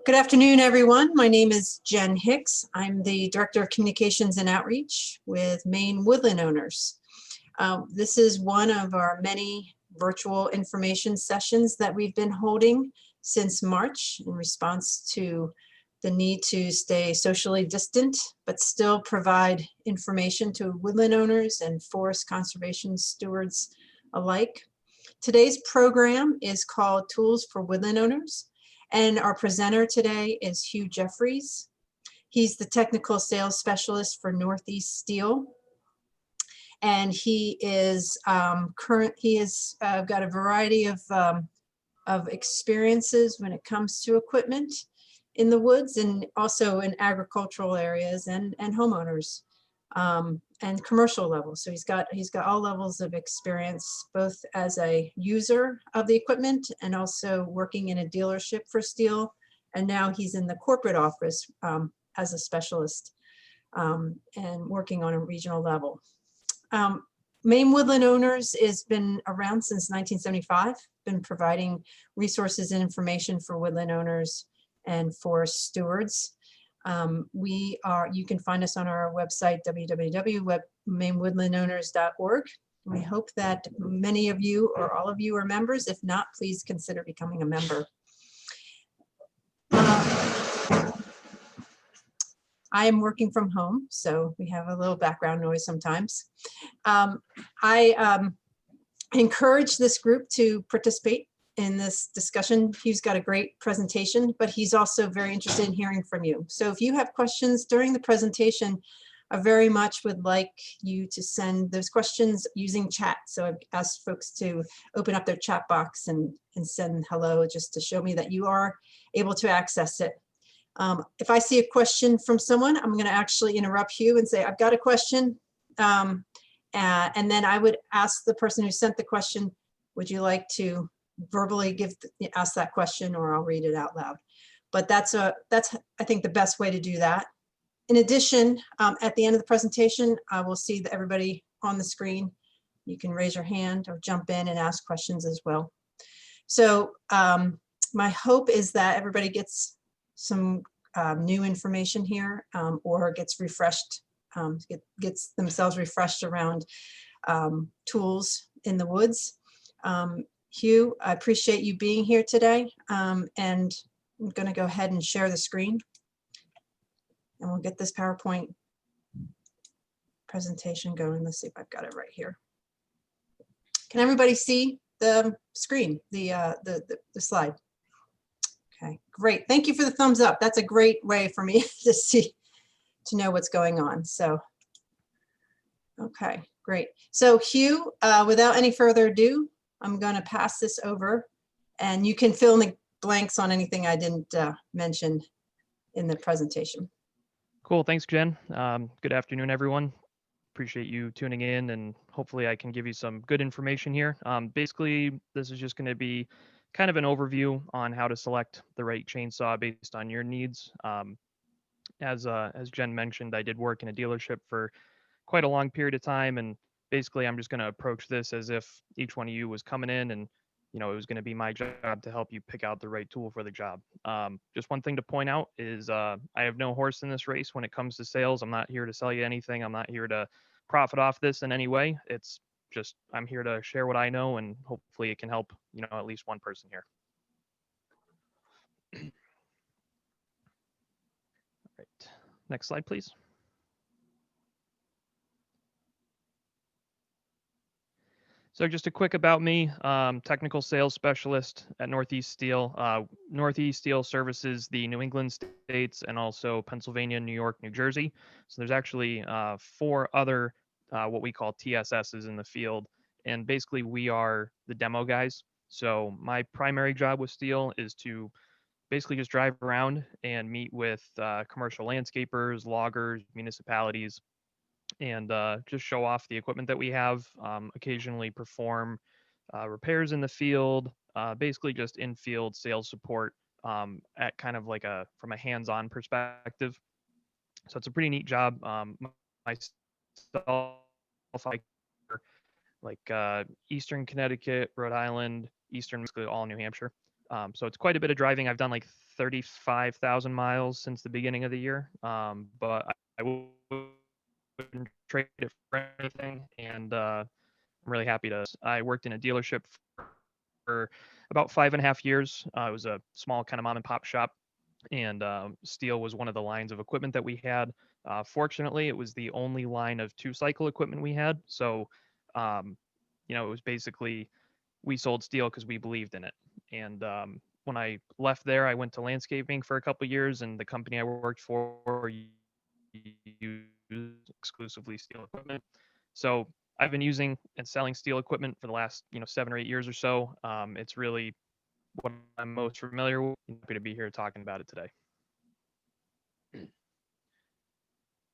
Good afternoon, everyone. My name is Jen Hicks. I'm the Director of Communications and Outreach with Maine Woodland Owners. This is one of our many virtual information sessions that we've been holding since March in response to the need to stay socially distant, but still provide information to woodland owners and forest conservation stewards alike. Today's program is called Tools for Woodland Owners. And our presenter today is Hugh Jefferies. He's the technical sales specialist for Northeast Stihl. And he is got a variety of experiences when it comes to equipment in the woods and also in agricultural areas and homeowners and commercial levels. So he's got all levels of experience, both as a user of the equipment and also working in a dealership for Stihl. And now he's in the corporate office as a specialist and working on a regional level. Maine Woodland Owners has been around since 1975, been providing resources and information for woodland owners and forest stewards. You can find us on our website, www.mainwoodlandowners.org. We hope that many of you or all of you are members. If not, please consider becoming a member. I am working from home, so we have a little background noise sometimes. I encourage this group to participate in this discussion. Hugh's got a great presentation, but he's also very interested in hearing from you. So if you have questions during the presentation, I very much would like you to send those questions using chat. So I've asked folks to open up their chat box and send hello, just to show me that you are able to access it. If I see a question from someone, I'm going to actually interrupt Hugh and say, I've got a question. And then I would ask the person who sent the question, would you like to verbally ask that question, or I'll read it out loud. But that's I think the best way to do that. In addition, at the end of the presentation, I will see that everybody on the screen. You can raise your hand or jump in and ask questions as well. So my hope is that everybody gets some new information here or gets refreshed, gets themselves refreshed around tools in the woods. Hugh, I appreciate you being here today, and I'm going to go ahead and share the screen, and we'll get this PowerPoint presentation going. Let's see if I've got it right here. Can everybody see the screen, the slide? Okay, great. Thank you for the thumbs up. That's a great way for me to know what's going on. So, okay, great. So Hugh, without any further ado, I'm going to pass this over, and you can fill in the blanks on anything I didn't mention in the presentation. Cool. Thanks, Jen. Good afternoon, everyone. Appreciate you tuning in, and hopefully I can give you some good information here. Basically, this is just going to be kind of an overview on how to select the right chainsaw based on your needs. As Jen mentioned, I did work in a dealership for quite a long period of time, and basically I'm just going to approach this as if each one of you was coming in and it was going to be my job to help you pick out the right tool for the job. Just one thing to point out is I have no horse in this race when it comes to sales. I'm not here to sell you anything. I'm not here to profit off this in any way. It's just I'm here to share what I know, and hopefully it can help at least one person here. All right, next slide, please. So just a quick about me, technical sales specialist at Northeast Stihl. Northeast Stihl services the New England states and also Pennsylvania, New York, New Jersey. So there's actually 4 other what we call TSSs in the field. And basically we are the demo guys. So my primary job with Stihl is to basically just drive around and meet with commercial landscapers, loggers, municipalities, and just show off the equipment that we have, occasionally perform repairs in the field, basically just in-field sales support at kind of like from a hands-on perspective. So it's a pretty neat job. Myself, like Eastern Connecticut, Rhode Island, Eastern, basically all New Hampshire. So it's quite a bit of driving. I've done like 35,000 miles since the beginning of the year, but I wouldn't trade it for anything. And I'm really happy to. I worked in a dealership for about 5.5 years. It was a small kind of mom and pop shop, and Stihl was one of the lines of equipment that we had. Fortunately, it was the only line of two-cycle equipment we had. So, um, it was basically we sold Stihl because we believed in it. And when I left there, I went to landscaping for a couple of years, and the company I worked for used exclusively Stihl equipment. So I've been using and selling Stihl equipment for the last 7 or 8 years or so. It's really what I'm most familiar with. I'm happy to be here talking about it today.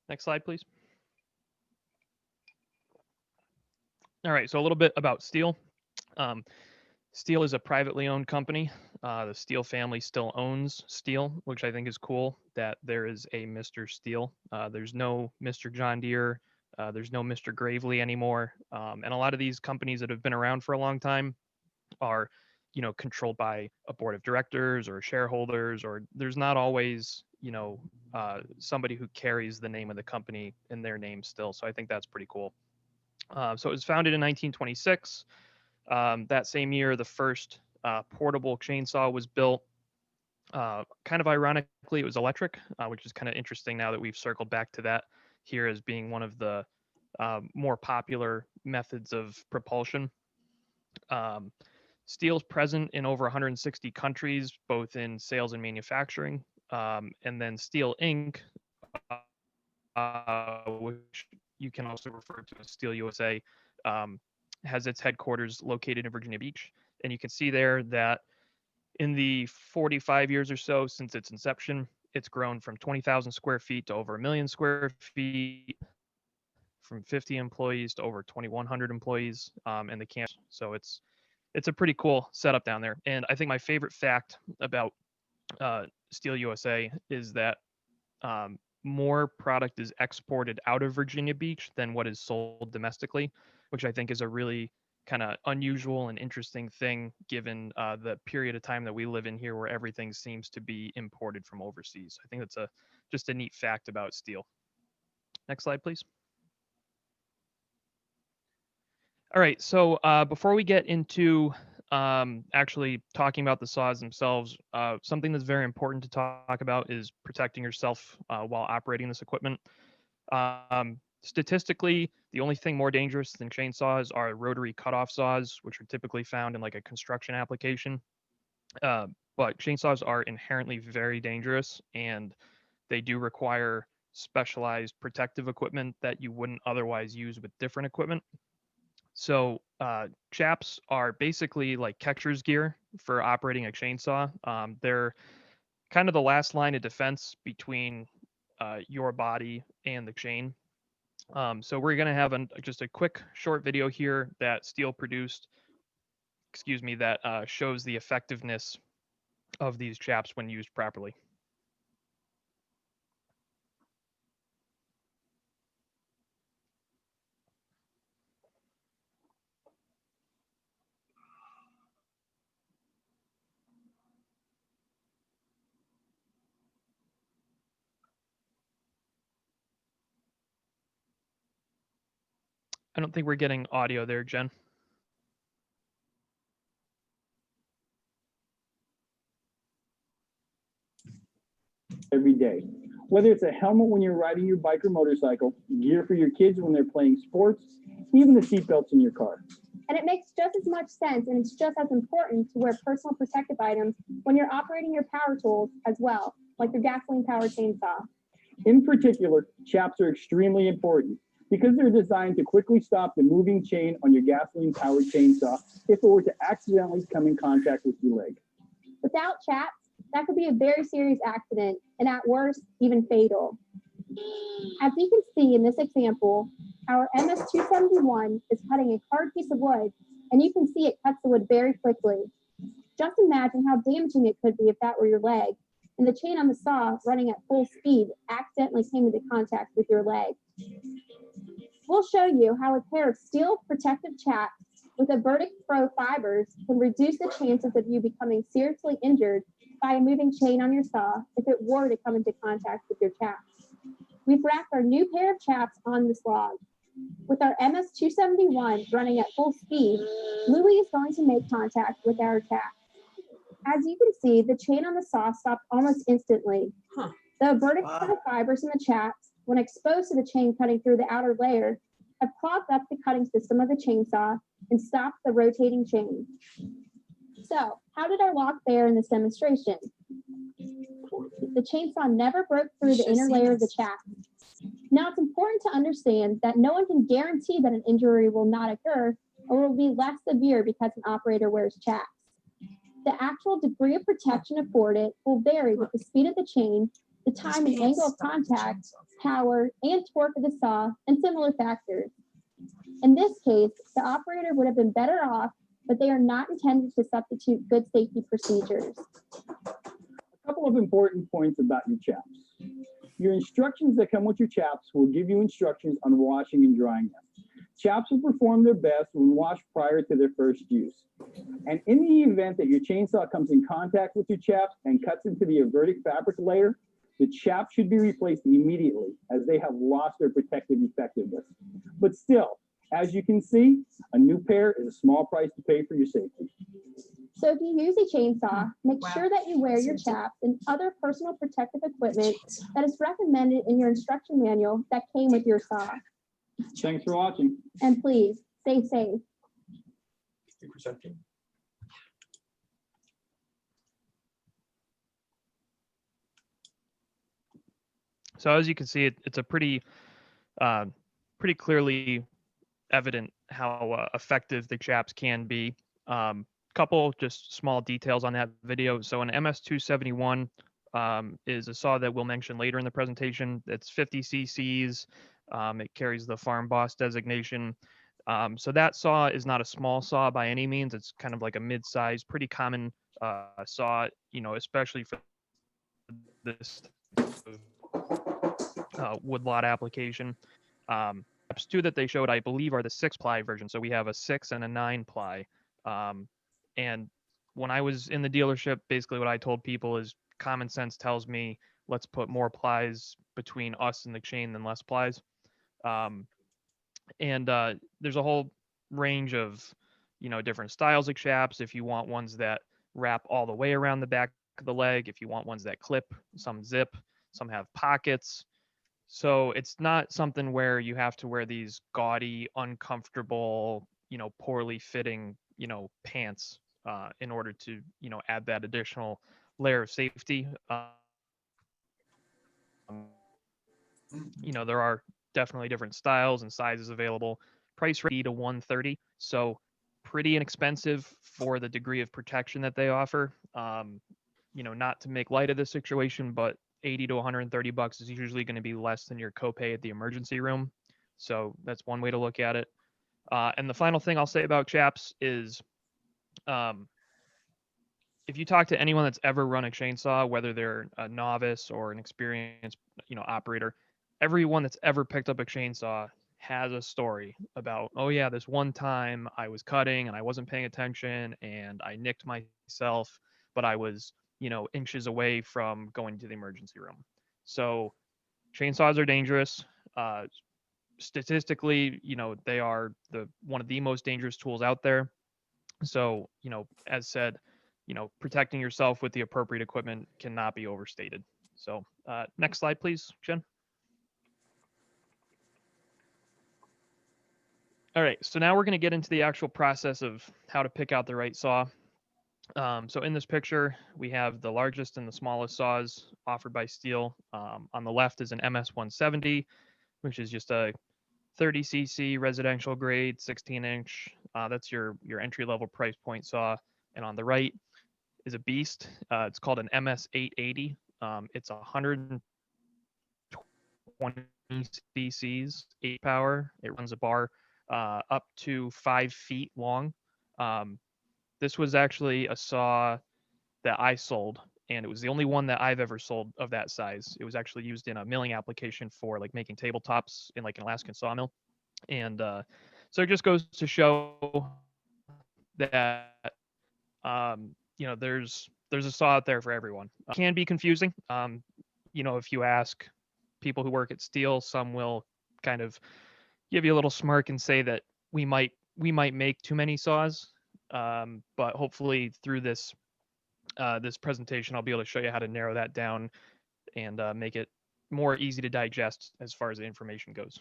Next slide, please. All right, so a little bit about Stihl. Um, Stihl is a privately owned company. The Stihl family still owns Stihl, which I think is cool that there is a Mr. Stihl. There's no Mr. John Deere. There's no Mr. Gravely anymore. And a lot of these companies that have been around for a long time are, controlled by a board of directors or shareholders, or there's not always, somebody who carries the name of the company in their name still. So I think that's pretty cool. So it was founded in 1926. That same year, the first portable chainsaw was built. Kind of ironically, it was electric, which is kind of interesting now that we've circled back to that here as being one of the more popular methods of propulsion. Stihl's present in over 160 countries, both in sales and manufacturing. And then Stihl Inc., which you can also refer to as Stihl USA, has its headquarters located in Virginia Beach. And you can see there that in the 45 years or so since its inception, it's grown from 20,000 square feet to over 1 million square feet, from 50 employees to over 2,100 employees, and the campus. So it's a pretty cool setup down there. And I think my favorite fact about Stihl USA is that more product is exported out of Virginia Beach than what is sold domestically, which I think is a really kind of unusual and interesting thing given the period of time that we live in here where everything seems to be imported from overseas. I think that's just a neat fact about Stihl. Next slide, please. All right, so before we get into actually talking about the saws themselves, something that's very important to talk about is protecting yourself while operating this equipment. Statistically, the only thing more dangerous than chainsaws are rotary cutoff saws, which are typically found in like a construction application. But chainsaws are inherently very dangerous, and they do require specialized protective equipment that you wouldn't otherwise use with different equipment. So chaps are basically like catcher's gear for operating a chainsaw. They're kind of the last line of defense between your body and the chain. So we're going to have just a quick short video here that Stihl produced, that shows the effectiveness of these chaps when used properly. I don't think we're getting audio there, Jen. Every day. Whether it's a helmet when you're riding your bike or motorcycle, gear for your kids when they're playing sports, even the seatbelts in your car. And it makes just as much sense, and it's just as important to wear personal protective items when you're operating your power tools as well, like your gasoline-powered chainsaw. In particular, chaps are extremely important because they're designed to quickly stop the moving chain on your gasoline-powered chainsaw if it were to accidentally come in contact with your leg. Without chaps, that could be a very serious accident, and at worst, even fatal. As you can see in this example, our MS-271 is cutting a hard piece of wood, and you can see it cuts the wood very quickly. Just imagine how damaging it could be if that were your leg, and the chain on the saw running at full speed accidentally came into contact with your leg. We'll show you how a pair of Stihl protective chaps with a verdict throw fibers can reduce the chances of you becoming seriously injured by a moving chain on your saw if it were to come into contact with your chaps. We've racked our new pair of chaps on this log. With our MS-271 running at full speed, Louis is going to make contact with our chaps. As you can see, the chain on the saw stopped almost instantly. The verdict throw fibers in the chaps, when exposed to the chain cutting through the outer layer, have clogged up the cutting system of the chainsaw and stopped the rotating chain. So, how did our lock fare in this demonstration? The chainsaw never broke through the inner layer of the chap. Now, it's important to understand that no one can guarantee that an injury will not occur or will be less severe because an operator wears chaps. The actual degree of protection afforded will vary with the speed of the chain, the time and angle of contact, power, and torque of the saw, and similar factors. In this case, the operator would have been better off, but they are not intended to substitute good safety procedures. A couple of important points about your chaps. Your instructions that come with your chaps will give you instructions on washing and drying them. Chaps will perform their best when washed prior to their first use. And in the event that your chainsaw comes in contact with your chaps and cuts into the avertic fabric layer, the chaps should be replaced immediately as they have lost their protective effectiveness. But still, as you can see, a new pair is a small price to pay for your safety. So if you use a chainsaw, make sure that you wear your chaps and other personal protective equipment that is recommended in your instruction manual that came with your saw. Thanks for watching. And please, stay safe. So as you can see, it's a pretty clearly evident how effective the chaps can be. Couple just small details on that video. So an MS-271 is a saw that we'll mention later in the presentation. It's 50 cc's. It carries the Farm Boss designation. So that saw is not a small saw by any means. It's kind of like a mid-sized, pretty common saw, especially for this woodlot application. Chaps too that they showed, I believe, are the 6-ply version. So we have a 6 and a 9-ply. And when I was in the dealership, basically what I told people is common sense tells me let's put more plies between us and the chain than less plies. There's a whole range of, different styles of chaps. If you want ones that wrap all the way around the back of the leg, if you want ones that clip, some zip, some have pockets. So it's not something where you have to wear these gaudy, uncomfortable, poorly fitting, pants in order to, add that additional layer of safety. There are definitely different styles and sizes available. Price range to $130, so pretty inexpensive for the degree of protection that they offer. Not to make light of this situation, but $80 to $130 is usually going to be less than your copay at the emergency room. So that's one way to look at it. And the final thing I'll say about chaps is, if you talk to anyone that's ever run a chainsaw, whether they're a novice or an experienced, operator, everyone that's ever picked up a chainsaw has a story about, oh yeah, this one time I was cutting and I wasn't paying attention and I nicked myself, but I was, inches away from going to the emergency room. So chainsaws are dangerous. Statistically, they are one of the most dangerous tools out there. So, as said, protecting yourself with the appropriate equipment cannot be overstated. So next slide, please, Jen. All right, so now we're going to get into the actual process of how to pick out the right saw. So in this picture, we have the largest and the smallest saws offered by Stihl. On the left is an MS-170, which is just a 30 cc residential grade, 16-inch. That's your entry-level price point saw. And on the right is a beast. It's called an MS-880. It's 120 cc's, 8 power. It runs a bar up to 5 feet long. This was actually a saw that I sold, and it was the only one that I've ever sold of that size. It was actually used in a milling application for like making tabletops in like an Alaskan sawmill. And so it just goes to show that there's a saw out there for everyone. Can be confusing. If you ask people who work at Stihl, some will kind of give you a little smirk and say that we might make too many saws. But hopefully through this presentation, I'll be able to show you how to narrow that down and make it more easy to digest as far as the information goes.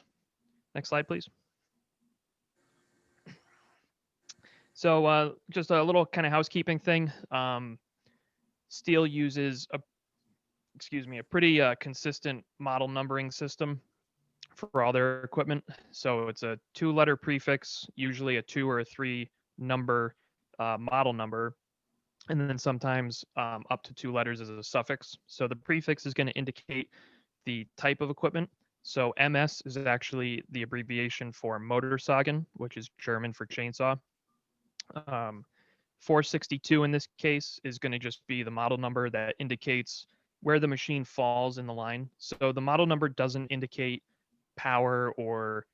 Next slide, please. So just a little kind of housekeeping thing. Stihl uses a pretty consistent model numbering system for all their equipment. So it's a 2-letter prefix, usually a 2 or a 3 number model number, and then sometimes up to 2 letters as a suffix. So the prefix is going to indicate the type of equipment. So MS is actually the abbreviation for Motorsagen, which is German for chainsaw. 462 in this case is going to just be the model number that indicates where the machine falls in the line. So the model number doesn't indicate power or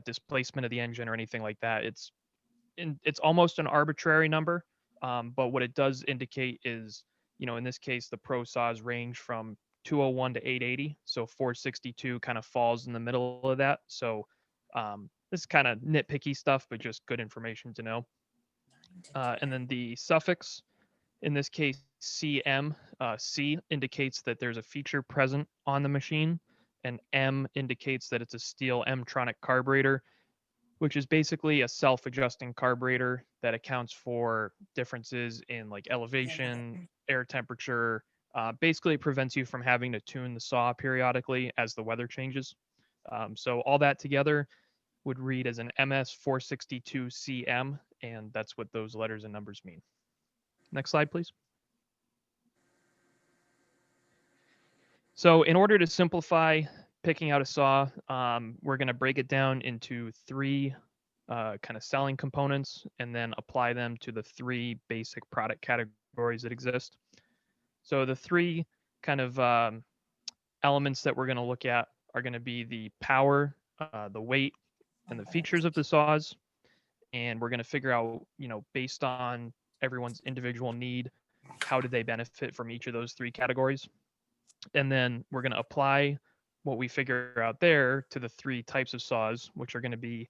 displacement of the engine or anything like that. It's almost an arbitrary number, but what it does indicate is, in this case, the pro saws range from 201 to 880. So 462 kind of falls in the middle of that. So this is kind of nitpicky stuff, but just good information to know. And then the suffix, in this case, CM, C indicates that there's a feature present on the machine, and M indicates that it's a Stihl M-tronic carburetor, which is basically a self-adjusting carburetor that accounts for differences in like elevation, air temperature. Basically, it prevents you from having to tune the saw periodically as the weather changes. So all that together would read as an MS462CM, and that's what those letters and numbers mean. Next slide, please. So in order to simplify picking out a saw, we're going to break it down into 3 kind of selling components and then apply them to the 3 basic product categories that exist. So the 3 kind of elements that we're going to look at are going to be the power, the weight, and the features of the saws. And we're going to figure out, based on everyone's individual need, how do they benefit from each of those 3 categories. And then we're going to apply what we figure out there to the 3 types of saws, which are going to be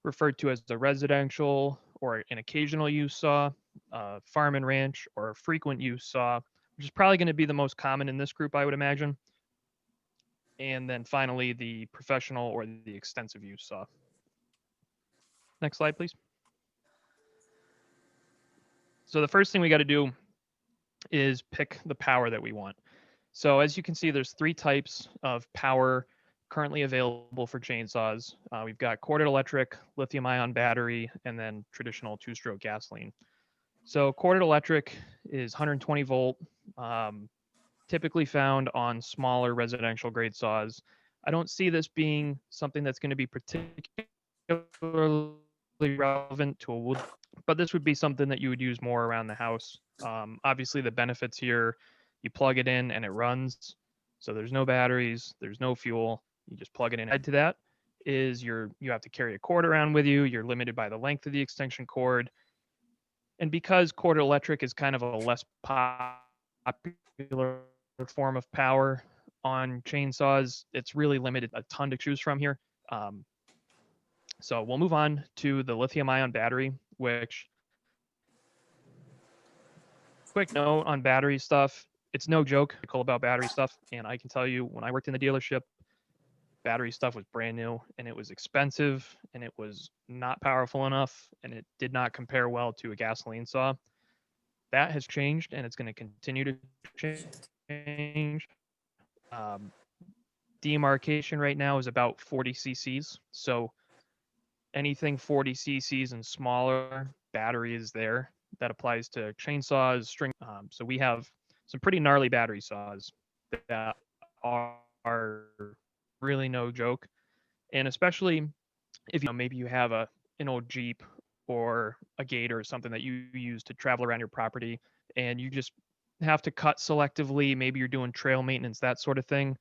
referred to as the residential or an occasional use saw, farm and ranch, or a frequent use saw, which is probably going to be the most common in this group, I would imagine. And then finally, the professional or the extensive use saw. Next slide, please. So the first thing we got to do is pick the power that we want. So as you can see, there's 3 types of power currently available for chainsaws. We've got corded electric, lithium-ion battery, and then traditional 2-stroke gasoline. So corded electric is 120 volt, typically found on smaller residential grade saws. I don't see this being something that's going to be particularly relevant to a wood, but this would be something that you would use more around the house. Obviously, the benefits here, you plug it in and it runs. So there's no batteries, there's no fuel. You just plug it in. Add to that is you have to carry a cord around with you. You're limited by the length of the extension cord. And because corded electric is kind of a less popular form of power on chainsaws, it's really limited, a ton to choose from here. So we'll move on to the lithium-ion battery, which, quick note on battery stuff, it's no joke about battery stuff. And I can tell you, when I worked in the dealership, battery stuff was brand new and it was expensive and it was not powerful enough and it did not compare well to a gasoline saw. That has changed and it's going to continue to change. Demarcation right now is about 40 cc's. So anything 40 cc's and smaller, battery is there. That applies to chainsaws, string. So we have some pretty gnarly battery saws that are really no joke. And especially if maybe you have an old Jeep or a Gator or something that you use to travel around your property and you just have to cut selectively, maybe you're doing trail maintenance, that sort of thing.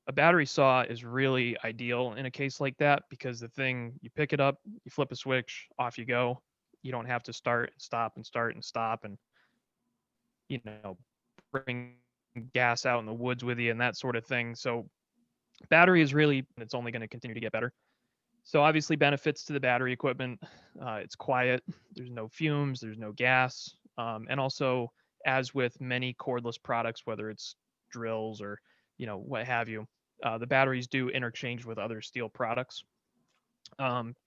A battery saw is really ideal in a case like that because the thing, you pick it up, you flip a switch, off you go. You don't have to start, stop, and start and stop, and you know, bring gas out in the woods with you and that sort of thing. So battery is really, it's only going to continue to get better. So obviously benefits to the battery equipment. It's quiet. There's no fumes. There's no gas. And also, as with many cordless products, whether it's drills or what have you, the batteries do interchange with other Stihl products.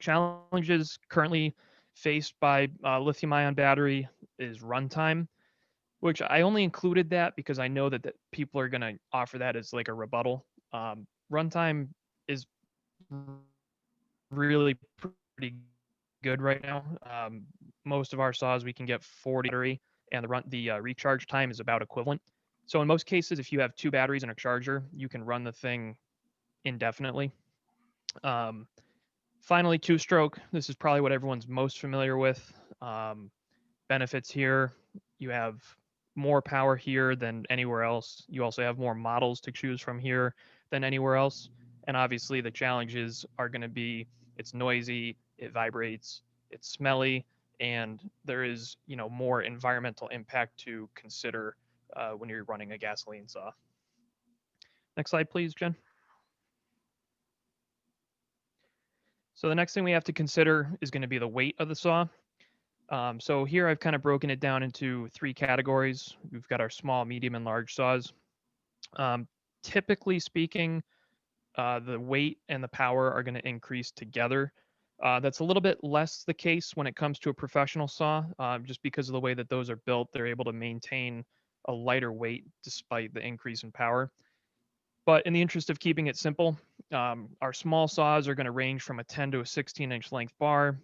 Challenges currently faced by lithium-ion battery is runtime, which I only included that because I know that people are going to offer that as like a rebuttal. Runtime is really pretty good right now. Most of our saws we can get 40 battery, and the recharge time is about equivalent. So in most cases, if you have 2 batteries and a charger, you can run the thing indefinitely. Finally, 2-stroke. This is probably what everyone's most familiar with. Benefits here: you have more power here than anywhere else. You also have more models to choose from here than anywhere else. And obviously, the challenges are going to be it's noisy, it vibrates, it's smelly, and there is more environmental impact to consider when you're running a gasoline saw. Next slide, please, Jen. So the next thing we have to consider is going to be the weight of the saw. So here I've kind of broken it down into 3 categories. We've got our small, medium, and large saws. Typically speaking, the weight and the power are going to increase together. That's a little bit less the case when it comes to a professional saw, just because of the way that those are built. They're able to maintain a lighter weight despite the increase in power. But in the interest of keeping it simple, our small saws are going to range from a 10 to a 16-inch length bar.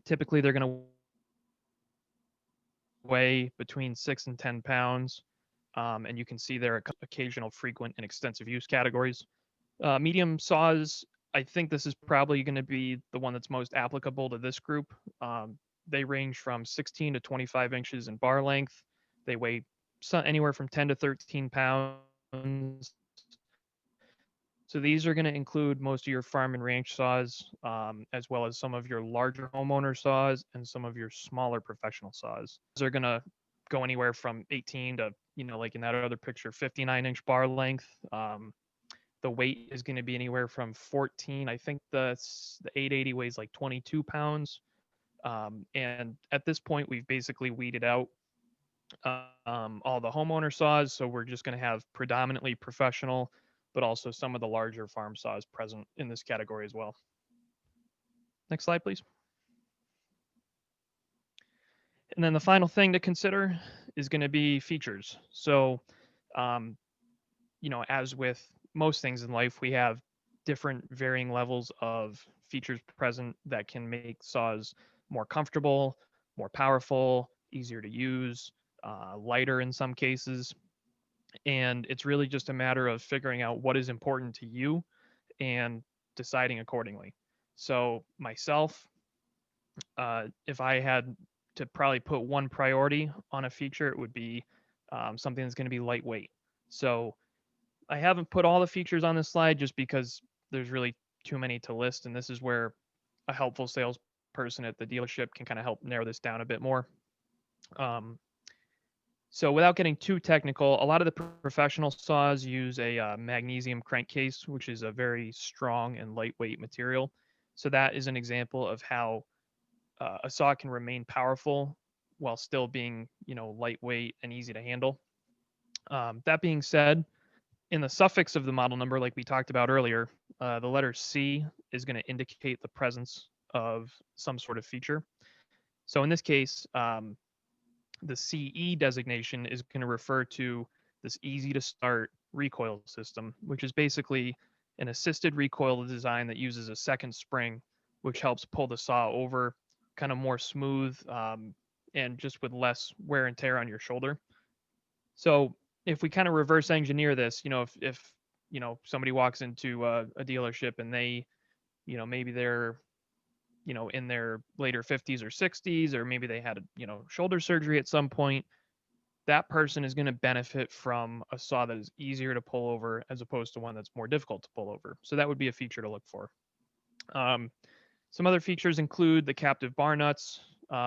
Typically, they're going to weigh between 6 and 10 pounds. And you can see there are occasional, frequent, and extensive use categories. Medium saws, I think this is probably going to be the one that's most applicable to this group. They range from 16 to 25 inches in bar length. They weigh anywhere from 10 to 13 pounds. So these are going to include most of your farm and ranch saws, as well as some of your larger homeowner saws and some of your smaller professional saws. They're going to go anywhere from 18 to, like in that other picture, 59-inch bar length. The weight is going to be anywhere from 14. I think the 880 weighs like 22 pounds. And at this point, we've basically weeded out all the homeowner saws. So we're just going to have predominantly professional, but also some of the larger farm saws present in this category as well. Next slide, please. And then the final thing to consider is going to be features. So, as with most things in life, we have different varying levels of features present that can make saws more comfortable, more powerful, easier to use, lighter in some cases. And it's really just a matter of figuring out what is important to you and deciding accordingly. So myself, if I had to probably put one priority on a feature, it would be something that's going to be lightweight. So I haven't put all the features on this slide just because there's really too many to list, and this is where a helpful salesperson at the dealership can kind of help narrow this down a bit more. So without getting too technical, a lot of the professional saws use a magnesium crankcase, which is a very strong and lightweight material. So that is an example of how a saw can remain powerful while still being, lightweight and easy to handle. That being said, in the suffix of the model number, like we talked about earlier, the letter C is going to indicate the presence of some sort of feature. So in this case, the CE designation is going to refer to this easy to start recoil system, which is basically an assisted recoil design that uses a second spring, which helps pull the saw over kind of more smooth and just with less wear and tear on your shoulder. So if we kind of reverse engineer this, if somebody walks into a dealership and they, maybe they're in their later 50s or 60s, or maybe they had shoulder surgery at some point, that person is going to benefit from a saw that is easier to pull over as opposed to one that's more difficult to pull over. So that would be a feature to look for. Some other features include the captive bar nuts.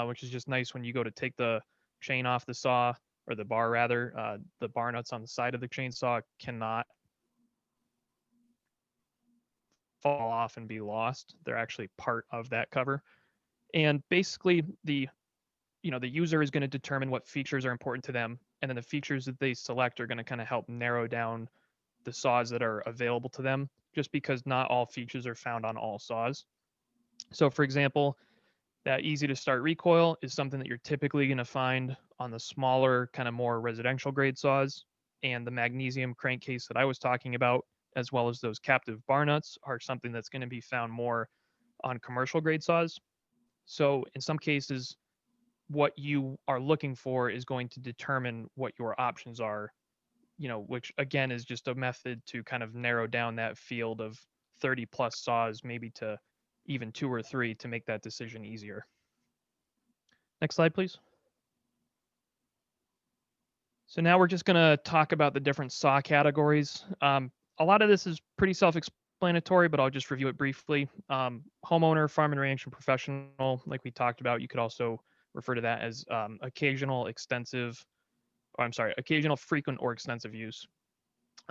which is just nice when you go to take the chain off the saw, or the bar rather. The bar nuts on the side of the chainsaw cannot fall off and be lost. They're actually part of that cover. And basically the user is going to determine what features are important to them, and then the features that they select are going to kind of help narrow down the saws that are available to them, just because not all features are found on all saws. So for example, that easy to start recoil is something that you're typically going to find on the smaller, kind of more residential grade saws. And the magnesium crankcase that I was talking about, as well as those captive bar nuts, are something that's going to be found more on commercial grade saws. So in some cases, what you are looking for is going to determine what your options are, which again is just a method to kind of narrow down that field of 30 plus saws, maybe to even 2 or 3, to make that decision easier. Next slide, please. So now we're just going to talk about the different saw categories. A lot of this is pretty self-explanatory, but I'll just review it briefly. Homeowner, farm and ranch, and professional, like we talked about. You could also refer to that as occasional, frequent, or extensive use.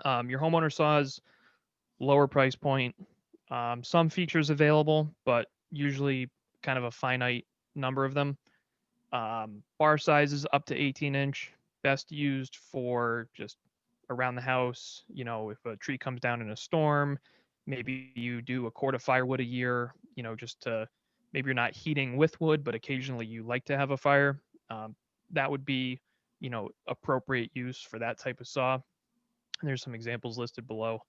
Your homeowner saws, lower price point, some features available, but usually kind of a finite number of them. Bar sizes up to 18-inch, best used for just around the house. If a tree comes down in a storm, maybe you do a quart of firewood a year, just to, maybe you're not heating with wood, but occasionally you like to have a fire. That would be, appropriate use for that type of saw. And there's some examples listed below.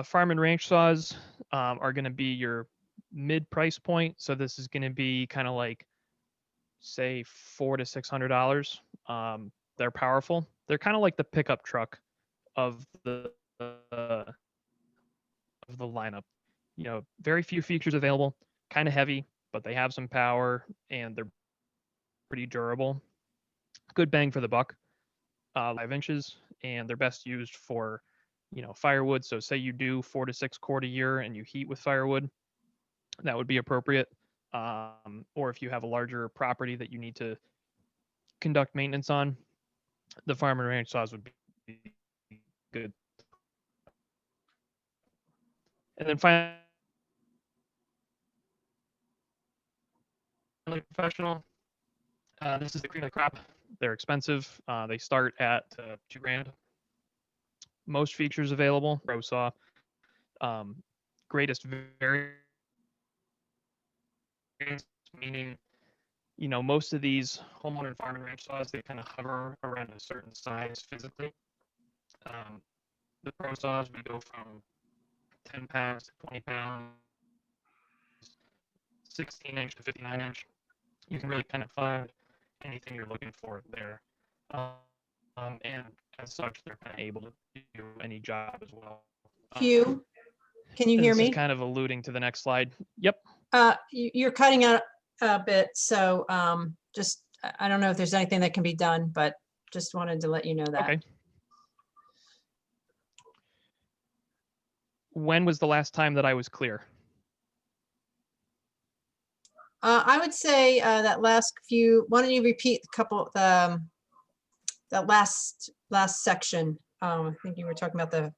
Farm and ranch saws are going to be your mid price point. So this is going to be kind of like, say, $400 to $600. They're powerful. They're kind of like the pickup truck of the lineup. Very few features available, kind of heavy, but they have some power and they're pretty durable. Good bang for the buck. 5 inches, and they're best used for, firewood. So say you do 4 to 6 quart a year and you heat with firewood, that would be appropriate. Or if you have a larger property that you need to conduct maintenance on, the farm and ranch saws would be good. And then finally, professional. This is the cream of the crop. They're expensive. They start at $2,000. Most features available. Pro saw. Greatest variance, meaning, most of these homeowner and farm and ranch saws, they kind of hover around a certain size physically. The pro saws, we go from 10 pounds to 20 pounds, 16-inch to 59-inch. You can really kind of find anything you're looking for there. And as such, they're kind of able to do any job as well. Hugh, can you hear This is me? kind of alluding to the next slide. Yep. You're cutting out a bit, so just, I don't know if there's anything that can be done, but just wanted to let you know that. Okay. When was the last time that I was clear? I would say that last few, why don't you repeat a couple, that last section? I think you were talking about the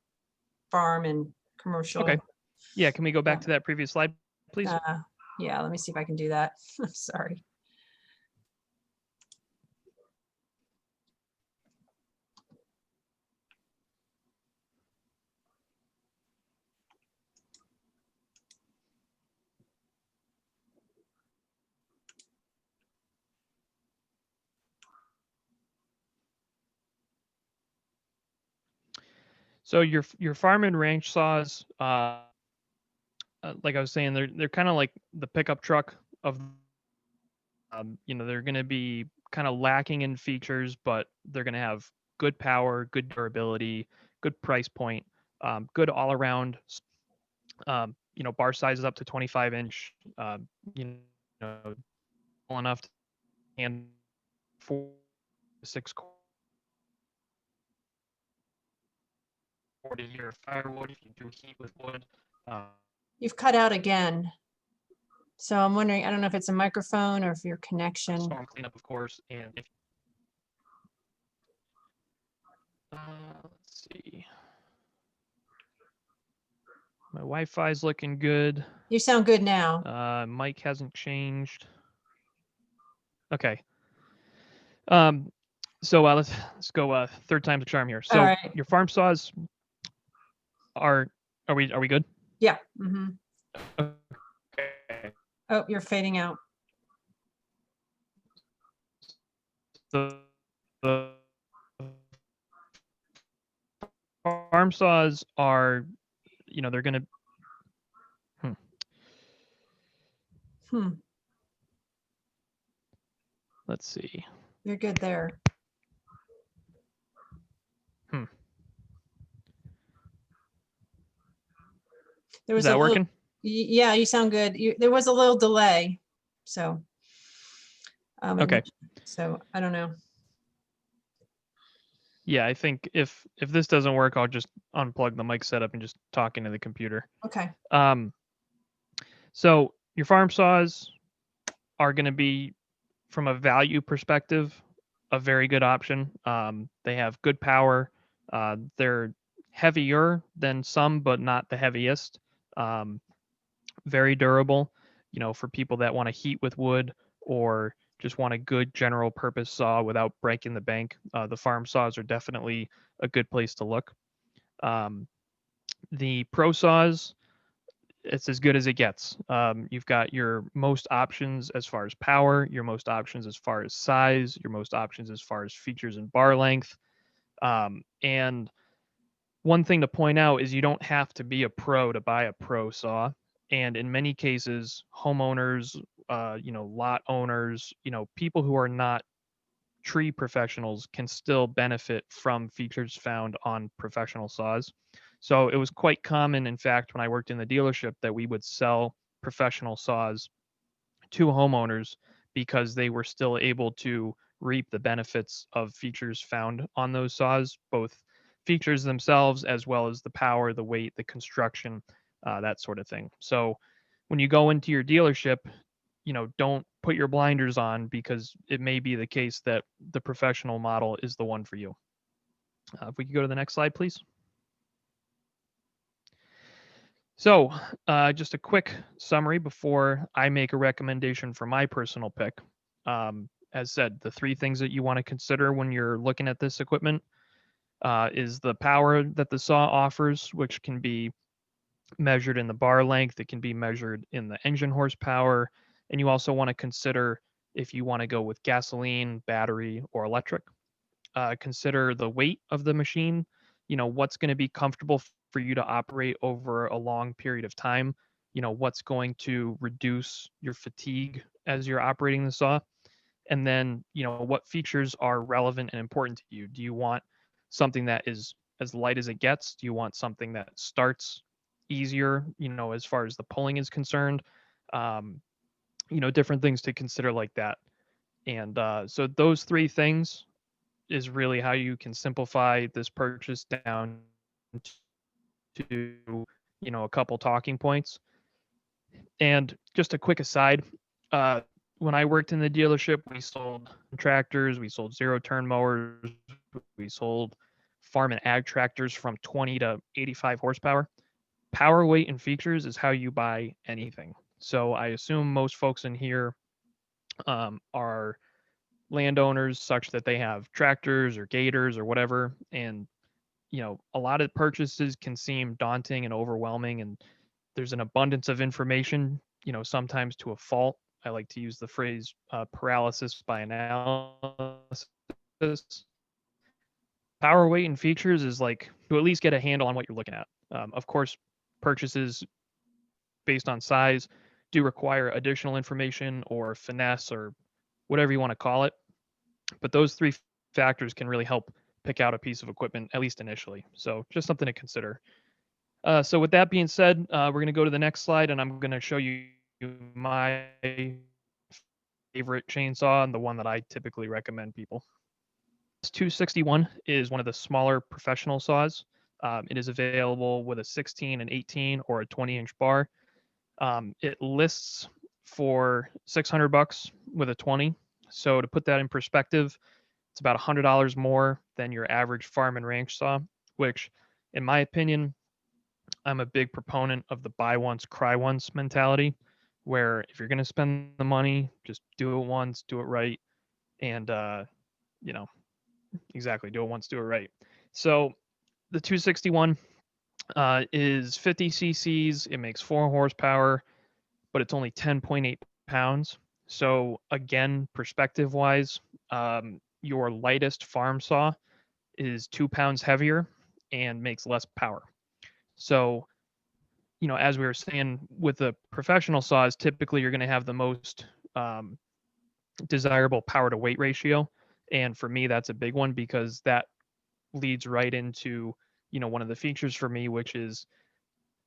farm and commercial. Okay. Yeah, can we go back to that previous slide, please? Yeah, let me see if I can do that. I'm sorry. So your farm and ranch saws, like I was saying, they're kind of like the pickup truck of, they're going to be kind of lacking in features, but they're going to have good power, good durability, good price point, good all around. Bar sizes up to 25-inch. Enough to handle 4 to 6 quart a year firewood if you do heat with wood. You've cut out again. So I'm wondering, I don't know if it's a microphone or if your connection. Storm cleanup, of course, and if let's see, my Wi-Fi is looking good. You sound good now. Mic hasn't changed. Okay. So let's go third time's a charm here. So All right. your farm saws are we good? Yeah. hmm Okay. Oh, you're fading out. The farm saws are, they're gonna. Hmm. Let's see. You're good there. There Is was a that little, working? yeah, you sound good. There was a little delay. So. Okay. So I don't know. Yeah, I think if this doesn't work, I'll just unplug the mic setup and just talk into the computer. Okay. So your farm saws are going to be, from a value perspective, a very good option. They have good power. They're heavier than some, but not the heaviest. Very durable, for people that want to heat with wood or just want a good general purpose saw without breaking the bank. The farm saws are definitely a good place to look. The pro saws, it's as good as it gets. You've got your most options as far as power, your most options as far as size, your most options as far as features and bar length. And one thing to point out is you don't have to be a pro to buy a pro saw. And in many cases, homeowners, lot owners, people who are not tree professionals can still benefit from features found on professional saws. So it was quite common, in fact, when I worked in the dealership, that we would sell professional saws to homeowners because they were still able to reap the benefits of features found on those saws, both features themselves as well as the power, the weight, the construction, that sort of thing. So when you go into your dealership, don't put your blinders on, because it may be the case that the professional model is the one for you. If we could go to the next slide, please. So just a quick summary before I make a recommendation for my personal pick. As said, the three things that you want to consider when you're looking at this equipment is the power that the saw offers, which can be measured in the bar length. It can be measured in the engine horsepower. And you also want to consider if you want to go with gasoline, battery, or electric. Consider the weight of the machine, what's going to be comfortable for you to operate over a long period of time, what's going to reduce your fatigue as you're operating the saw. And then, what features are relevant and important to you. Do you want something that is as light as it gets? Do you want something that starts easier, as far as the pulling is concerned? Different things to consider like that. And so those three things is really how you can simplify this purchase down to, a couple talking points. And just a quick aside, when I worked in the dealership, we sold tractors, we sold zero-turn mowers, we sold farm and ag tractors from 20 to 85 horsepower. Power, weight, and features is how you buy anything. So I assume most folks in here are landowners, such that they have tractors or gators or whatever. And, a lot of purchases can seem daunting and overwhelming, and there's an abundance of information, sometimes to a fault. I like to use the phrase paralysis by analysis. Power, weight, and features is like to at least get a handle on what you're looking at. Of course, purchases based on size do require additional information or finesse or whatever you want to call it. But those three factors can really help pick out a piece of equipment, at least initially. So just something to consider. So with that being said, we're going to go to the next slide, and I'm going to show you my favorite chainsaw and the one that I typically recommend people. This 261 is one of the smaller professional saws. It is available with a 16, an 18, or a 20-inch bar. It lists for $600 with a 20. So to put that in perspective, it's about $100 more than your average farm and ranch saw, which in my opinion, I'm a big proponent of the buy once, cry once mentality, where if you're going to spend the money, just do it once, do it right. And, you know, exactly, do it once, do it right. So the 261 is 50 cc's. It makes 4 horsepower, but it's only 10.8 pounds. So again, perspective wise, your lightest farm saw is 2 pounds heavier and makes less power. So, you know, as we were saying with the professional saws, typically you're going to have the most desirable power to weight ratio. And for me, that's a big one because that leads right into, you know, one of the features for me, which is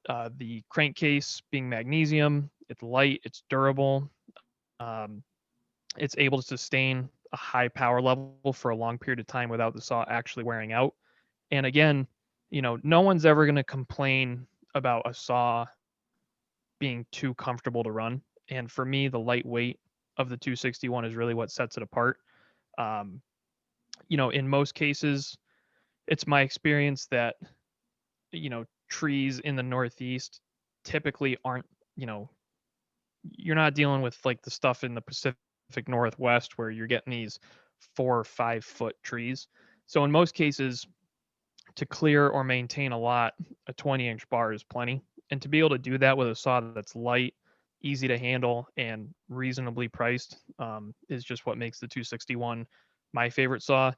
the crankcase being magnesium. It's light, it's durable, um, it's able to sustain a high power level for a long period of time without the saw actually wearing out. And again, you know, no one's ever going to complain about a saw being too comfortable to run. And for me, the lightweight of the 261 is really what sets it apart. Um, you know, in most cases, it's my experience that, you know, trees in the Northeast typically aren't, you know, you're not dealing with like the stuff in the Pacific Northwest where you're getting these 4 or 5 foot trees. So in most cases, to clear or maintain a lot, a 20-inch bar is plenty. And to be able to do that with a saw that's light, easy to handle, and reasonably priced is just what makes the 261 my favorite saw.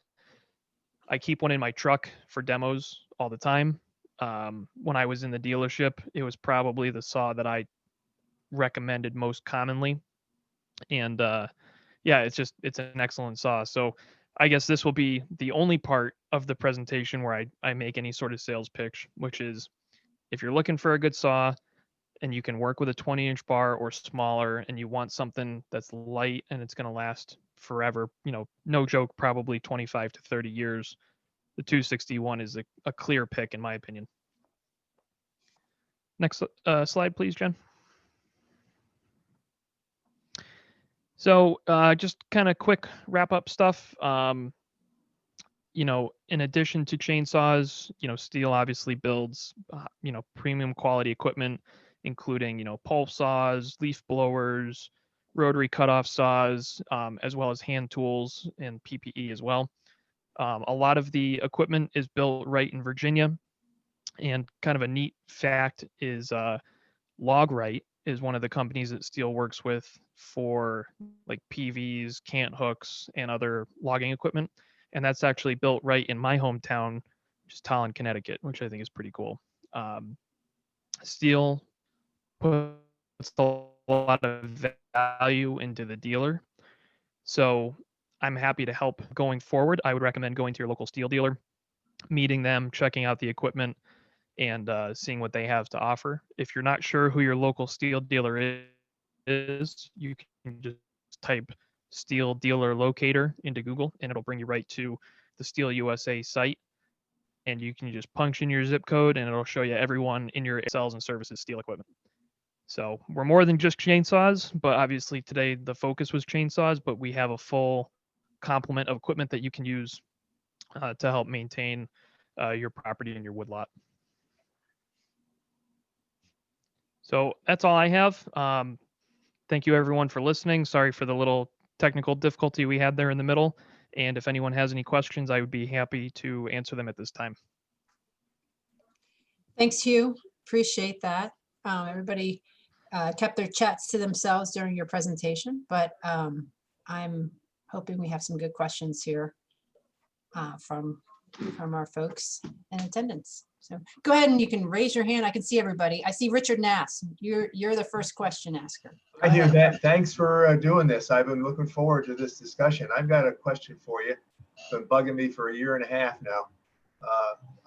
I keep one in my truck for demos all the time. When I was in the dealership, it was probably the saw that I recommended most commonly. And yeah, it's an excellent saw. So I guess this will be the only part of the presentation where I make any sort of sales pitch, which is if you're looking for a good saw and you can work with a 20-inch bar or smaller and you want something that's light and it's going to last forever, you know, no joke, probably 25 to 30 years, the 261 is a clear pick in my opinion. Next slide, please, Jen. So just kind of quick wrap up stuff. You know, in addition to chainsaws, you know, Stihl obviously builds, you know, premium quality equipment, including, you know, pulp saws, leaf blowers, rotary cutoff saws, as well as hand tools and PPE as well. A lot of the equipment is built right in Virginia. And kind of a neat fact is Logrite is one of the companies that Stihl works with for like PVs, cant hooks, and other logging equipment. And that's actually built right in my hometown, which is Tallinn, Connecticut, which I think is pretty cool. Stihl puts a lot of value into the dealer. So I'm happy to help going forward. I would recommend going to your local Stihl dealer, meeting them, checking out the equipment, and seeing what they have to offer. If you're not sure who your local Stihl dealer is, you can just type Stihl dealer locator into Google and it'll bring you right to the Stihl USA site. And you can just punch in your zip code and it'll show you everyone in your sells and services Stihl equipment. So we're more than just chainsaws, but obviously today the focus was chainsaws, but we have a full complement of equipment that you can use to help maintain your property and your woodlot. So that's all I have. Thank you everyone for listening. Sorry for the little technical difficulty we had there in the middle. And if anyone has any questions, I would be happy to answer them at this time. Thanks, Hugh. Appreciate that. Everybody kept their chats to themselves during your presentation, but I'm hoping we have some good questions here from our folks in attendance. So go ahead and you can raise your hand. I can see everybody. I see Richard Nass. You're the first question asker. Hi, Hugh. Thanks for doing this. I've been looking forward to this discussion. I've got a question for you. It's been bugging me for 1.5 years now.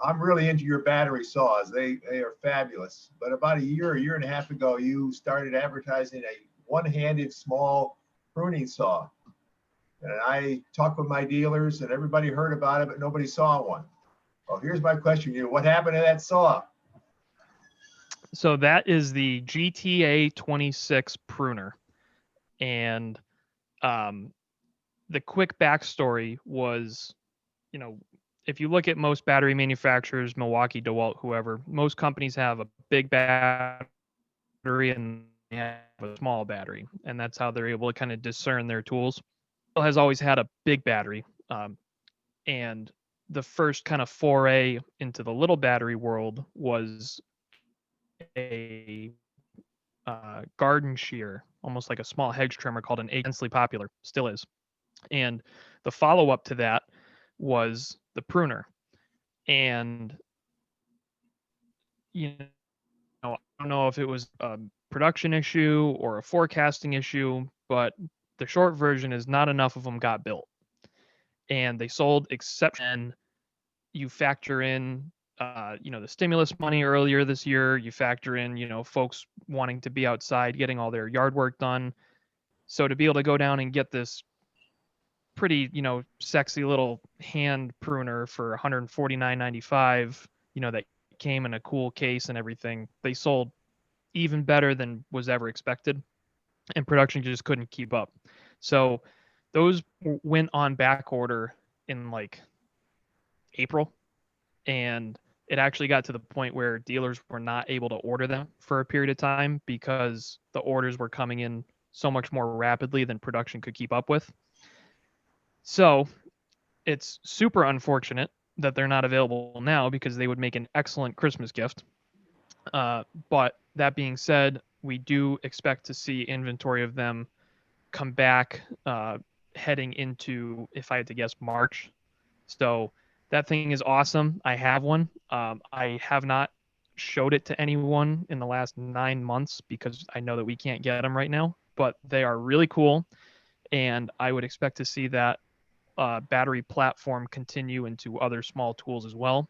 I'm really into your battery saws. They are fabulous. But about a year and a half ago, you started advertising a one-handed small pruning saw. And I talked with my dealers and everybody heard about it, but nobody saw one. Well, here's my question. What happened to that saw? So that is the GTA 26 pruner. And the quick backstory was, if you look at most battery manufacturers, Milwaukee, DeWalt, whoever, most companies have a big battery and they have a small battery, and that's how they're able to kind of discern their tools. Stihl has always had a big battery, and the first kind of foray into the little battery world was a garden shear, almost like a small hedge trimmer called an immensely popular, still is. And the follow-up to that was the pruner. And I don't know if it was a production issue or a forecasting issue, but the short version is not enough of them got built. And they sold exception. You factor in the stimulus money earlier this year, you factor in, folks wanting to be outside, getting all their yard work done. So to be able to go down and get this pretty, sexy little hand pruner for $149.95, that came in a cool case and everything, they sold even better than was ever expected, and production just couldn't keep up. So those went on back order in like April, and it actually got to the point where dealers were not able to order them for a period of time because the orders were coming in so much more rapidly than production could keep up with. So it's super unfortunate that they're not available now because they would make an excellent Christmas gift. But that being said, we do expect to see inventory of them come back heading into, if I had to guess, March. So that thing is awesome. I have one. I have not showed it to anyone in the last 9 months because I know that we can't get them right now, but they are really cool. And I would expect to see that battery platform continue into other small tools as well.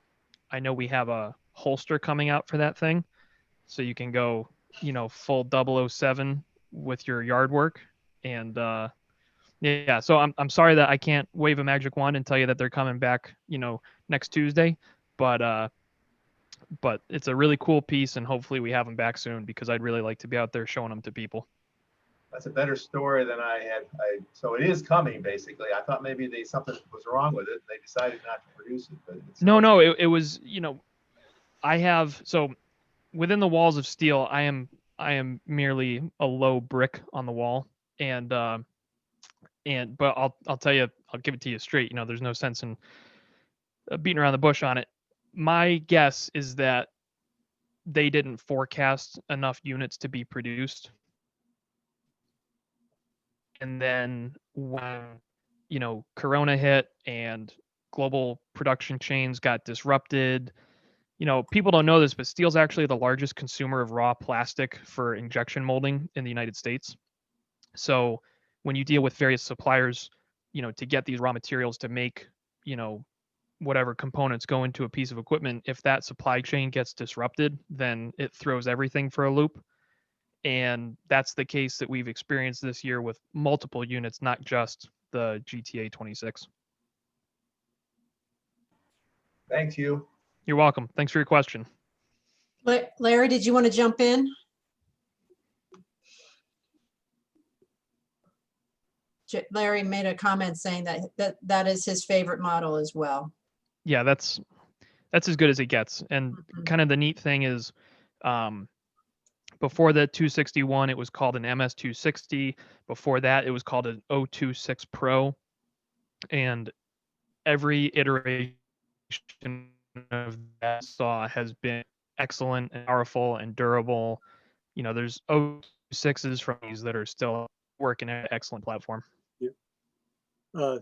I know we have a holster coming out for that thing. So you can go, full 007 with your yard work. And yeah, so I'm sorry that I can't wave a magic wand and tell you that they're coming back, next Tuesday, but it's a really cool piece, and hopefully we have them back soon because I'd really like to be out there showing them to people. That's a better story than I had. So it is coming, basically. I thought maybe something was wrong with it. They decided not to produce it, but No, it was, I have, so within the walls of Stihl, I am merely a low brick on the wall, and but I'll tell you, I'll give it to you straight. There's no sense in beating around the bush on it. My guess is that they didn't forecast enough units to be produced, and then when Corona hit and global production chains got disrupted. People don't know this, but Stihl's actually the largest consumer of raw plastic for injection molding in the United States. So when you deal with various suppliers, to get these raw materials to make, whatever components go into a piece of equipment, if that supply chain gets disrupted, then it throws everything for a loop. And that's the case that we've experienced this year with multiple units, not just the GTA 26. Thanks, Hugh. You're welcome. Thanks for your question. Larry, did you want to jump in? Larry made a comment saying that is his favorite model as well. Yeah, that's as good as it gets. And kind of the neat thing is, before the 261, it was called an MS260. Before that, it was called an 026 Pro. And every iteration of that saw has been excellent and powerful and durable. There's 026s from these that are still working at an excellent platform. A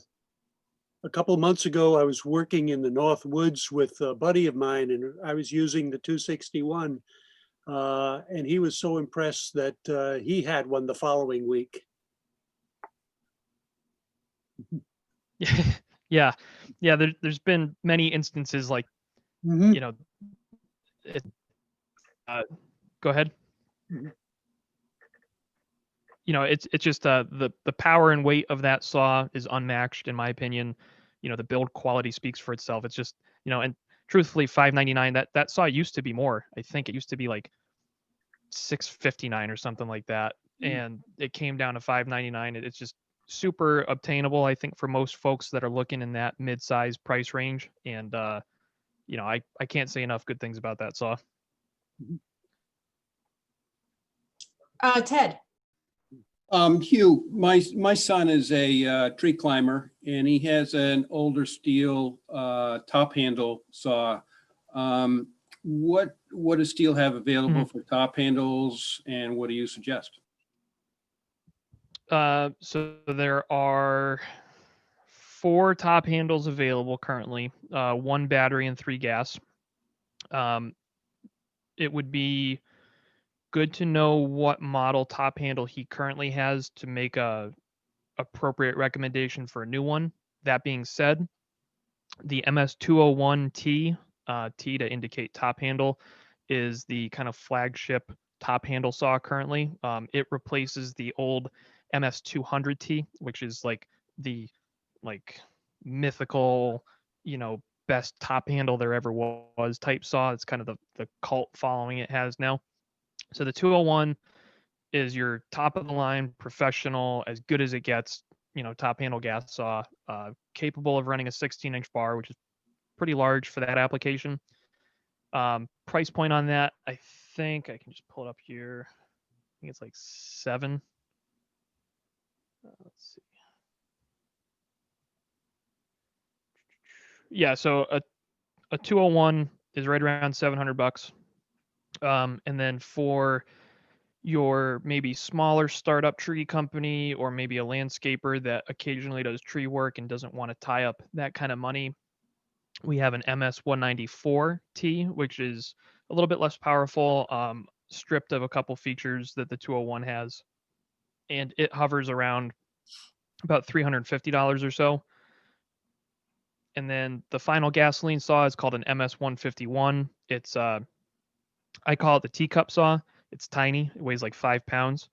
couple of months ago, I was working in the North Woods with a buddy of mine, and I was using the 261. And he was so impressed that he had one the following week. Yeah. There's been many instances like, Mm-hmm. Go ahead. Mm-hmm. It's just the power and weight of that saw is unmatched in my opinion. The build quality speaks for itself. It's just, and truthfully, $599, that saw used to be more. I think it used to be like $659 or something like that. and it came down to $5.99. It's just super obtainable, I think, for most folks that are looking in that mid-size price range. And you know, I can't say enough good things about that saw. Ted. Hugh, my son is a tree climber, and he has an older Stihl top handle saw. What does Stihl have available for top handles, and what do you suggest? So there are 4 top handles available currently, 1 battery and 3 gas. It would be good to know what model top handle he currently has to make a appropriate recommendation for a new one. That being said, the MS201T, T to indicate top handle, is the kind of flagship top handle saw currently. It replaces the old MS200T, which is like the mythical, you know, best top handle there ever was type saw. It's kind of the cult following it has now. So the 201 is your top of the line, professional, as good as it gets, you know, top handle gas saw, capable of running a 16-inch bar, which is pretty large for that application. Price point on that, I think I can just pull it up here. I think it's like 7. Let's see. Yeah, so a 201 is right around $700. And then for your maybe smaller startup tree company, or maybe a landscaper that occasionally does tree work and doesn't want to tie up that kind of money, we have an MS194T, which is a little bit less powerful, stripped of a couple features that the 201 has, and it hovers around about $350 or so. And then the final gasoline saw is called an MS151. It's I call it the teacup saw. It's tiny. It weighs like 5 pounds.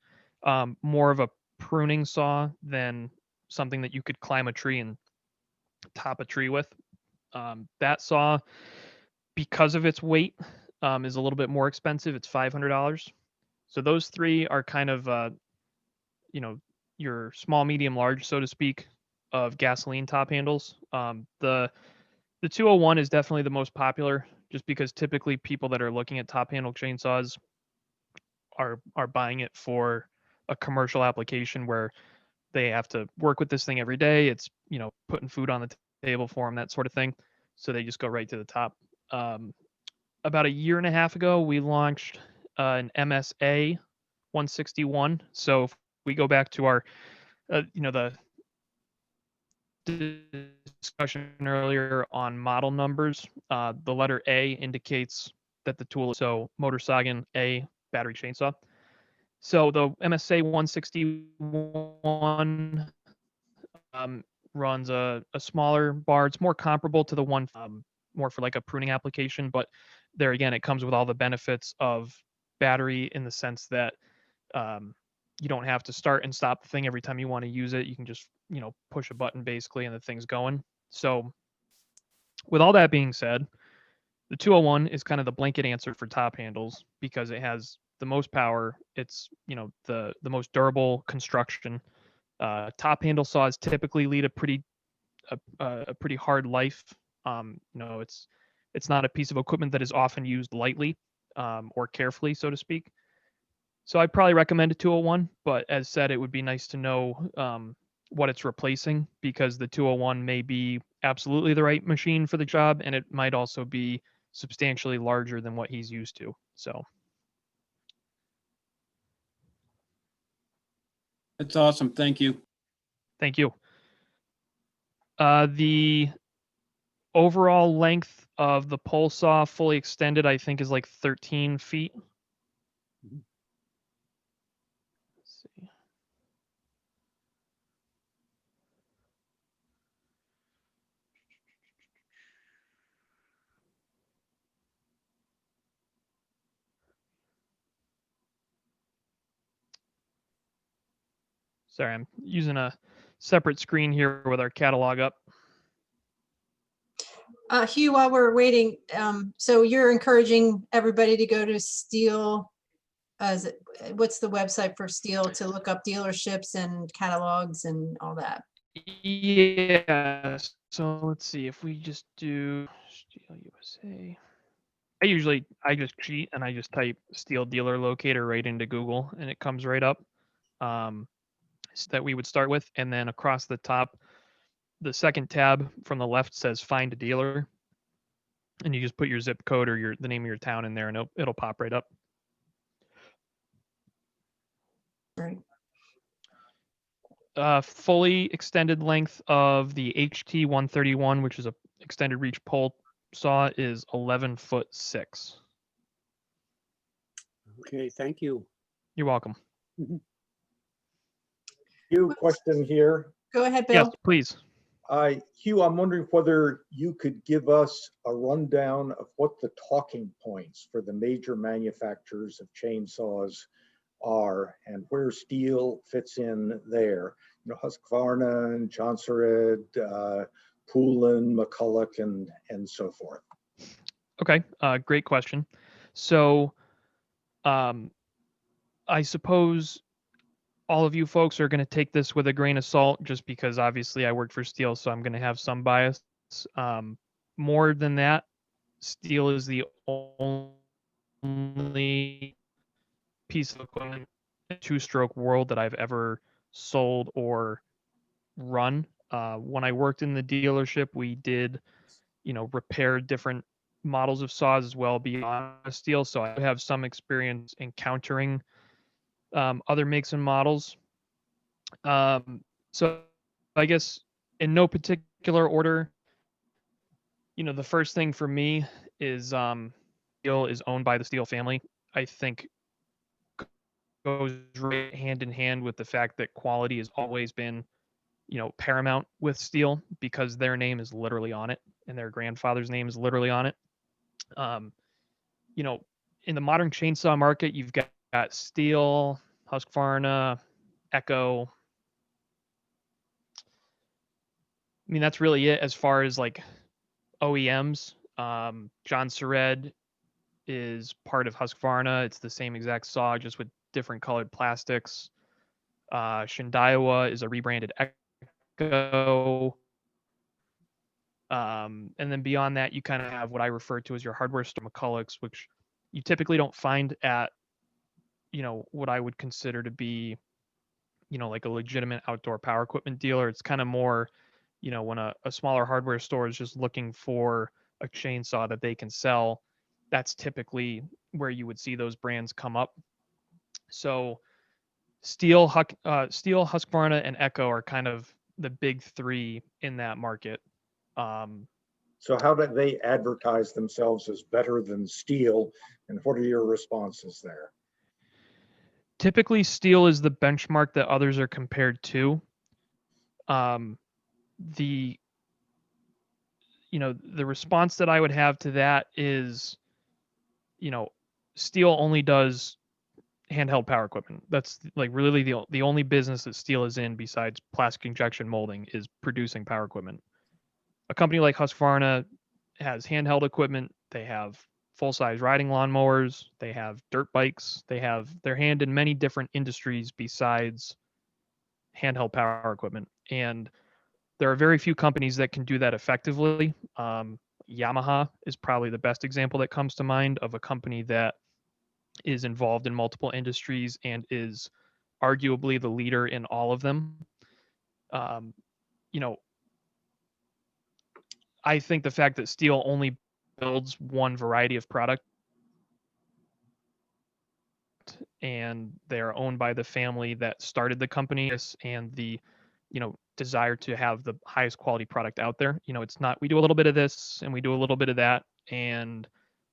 More of a pruning saw than something that you could climb a tree and top a tree with. That saw, because of its weight, is a little bit more expensive. It's $500. So those 3 are kind of, you know, your small, medium, large, so to speak, of gasoline top handles. The 201 is definitely the most popular, just because typically people that are looking at top handle chainsaws are buying it for a commercial application where they have to work with this thing every day. It's, you know, putting food on the table for them, that sort of thing. So they just go right to the top. About a year and a half ago, we launched an MSA 161. So if we go back to our, you know, the discussion earlier on model numbers, the letter A indicates that the tool is so Motorsagen A battery chainsaw. So the MSA 161 runs a smaller bar. It's more comparable to the one, more for like a pruning application, but there again, it comes with all the benefits of battery, in the sense that you don't have to start and stop the thing every time you want to use it. You can just, you know, push a button basically and the thing's going. So with all that being said, the 201 is kind of the blanket answer for top handles, because it has the most power. It's, you know, the most durable construction. Top handle saws typically lead a pretty hard life. You know, it's not a piece of equipment that is often used lightly, or carefully, so to speak. So I'd probably recommend a 201, but as said, it would be nice to know what it's replacing, because the 201 may be absolutely the right machine for the job, and it might also be substantially larger than what he's used to. So That's awesome. Thank you. thank you. The overall length of the pole saw fully extended, I think, is like 13 feet. Let's see. Sorry, I'm using a separate screen here with our catalog up. Hugh, while we're waiting, so you're encouraging everybody to go to Stihl What's the website for Stihl to look up dealerships and catalogs and all that? Yeah. So let's see if we just do Stihl USA. I just cheat and I just type Stihl dealer locator right into Google and it comes right up. So that we would start with, and then across the top, the second tab from the left says find a dealer, and you just put your zip code or the name of your town in there, and it'll pop right up. Right. Fully extended length of the HT 131, which is a extended reach pole saw, is 11'6". Okay, thank you. You're welcome. Hugh, question here. Go ahead, Yes, Bill. please. Hugh, I'm wondering whether you could give us a rundown of what the talking points for the major manufacturers of chainsaws are and where Stihl fits in there. You know, Husqvarna and Jonsered, Poulan, McCulloch, and so forth. Okay, great question. So, I suppose all of you folks are going to take this with a grain of salt just because obviously I worked for Stihl, so I'm going to have some bias. More than that, Stihl is the only piece of equipment in two-stroke world that I've ever sold or run. When I worked in the dealership, we did, repair different models of saws as well beyond Stihl, so I have some experience encountering other makes and models. So I guess in no particular order, the first thing for me is Stihl is owned by the Stihl family. I think goes right hand in hand with the fact that quality has always been, paramount with Stihl because their name is literally on it and their grandfather's name is literally on it. In the modern chainsaw market, you've got Stihl, Husqvarna, Echo. I mean, that's really it as far as like OEMs. Jonsered is part of Husqvarna. It's the same exact saw, just with different colored plastics. Shindaiwa is a rebranded Echo. And then beyond that, you kind of have what I refer to as your hardware store McCulloch's, which you typically don't find at, what I would consider to be, like a legitimate outdoor power equipment dealer. It's kind of more, when a smaller hardware store is just looking for a chainsaw that they can sell, that's typically where you would see those brands come up. So Stihl, Husqvarna, and Echo are kind of the big three in that market. So how do they advertise themselves as better than Stihl, and what are your responses there? Typically, Stihl is the benchmark that others are compared to. The response that I would have to that is, Stihl only does handheld power equipment. That's like really the only business that Stihl is in besides plastic injection molding is producing power equipment. A company like Husqvarna has handheld equipment. They have full-size riding lawnmowers. They have dirt bikes. They have their hand in many different industries besides handheld power equipment. And there are very few companies that can do that effectively. Yamaha is probably the best example that comes to mind of a company that is involved in multiple industries and is arguably the leader in all of them. I think the fact that Stihl only builds one variety of product and they are owned by the family that started the company and the desire to have the highest quality product out there. It's not we do a little bit of this and we do a little bit of that and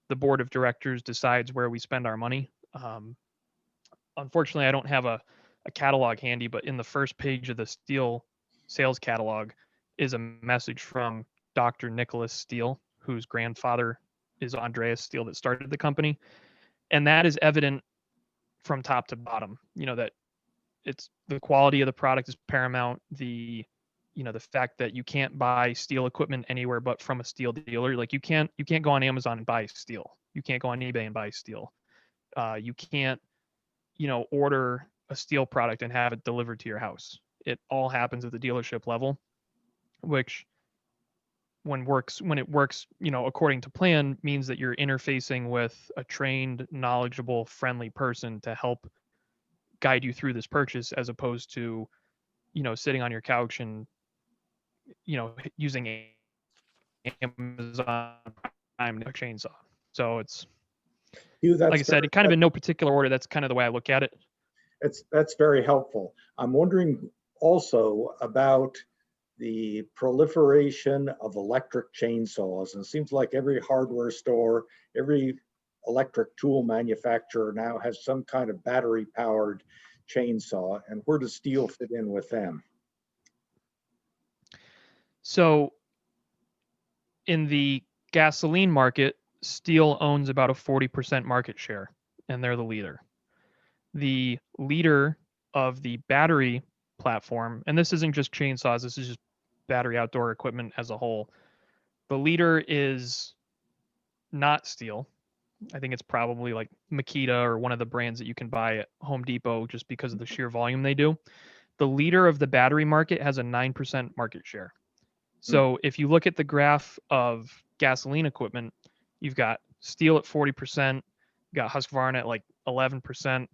the board of directors decides where we spend our money. Unfortunately, I don't have a catalog handy, but in the first page of the Stihl sales catalog is a message from Dr. Nicholas Stihl, whose grandfather is Andreas Stihl that started the company. And that is evident from top to bottom, that it's the quality of the product is paramount. The fact that you can't buy Stihl equipment anywhere but from a Stihl dealer. Like you can't go on Amazon and buy Stihl. You can't go on eBay and buy Stihl. You can't order a Stihl product and have it delivered to your house. It all happens at the dealership level, which when it works, according to plan, means that you're interfacing with a trained, knowledgeable, friendly person to help guide you through this purchase, as opposed to, sitting on your couch and, using Amazon Prime chainsaw. So it's, Hugh, like I said, kind of in no particular order. That's kind of the way I look at it. that's very helpful. I'm wondering also about the proliferation of electric chainsaws. And it seems like every hardware store, every electric tool manufacturer now has some kind of battery powered chainsaw. And where does Stihl fit in with them? So in the gasoline market, Stihl owns about a 40% market share, and they're the leader. The leader of the battery platform, and this isn't just chainsaws, this is just battery outdoor equipment as a whole. The leader is not Stihl. I think it's probably like Makita or one of the brands that you can buy at Home Depot, just because of the sheer volume they do. The leader of the battery market has a 9% market share. So if you look at the graph of gasoline equipment, you've got Stihl at 40%, you got Husqvarna at like 11%, and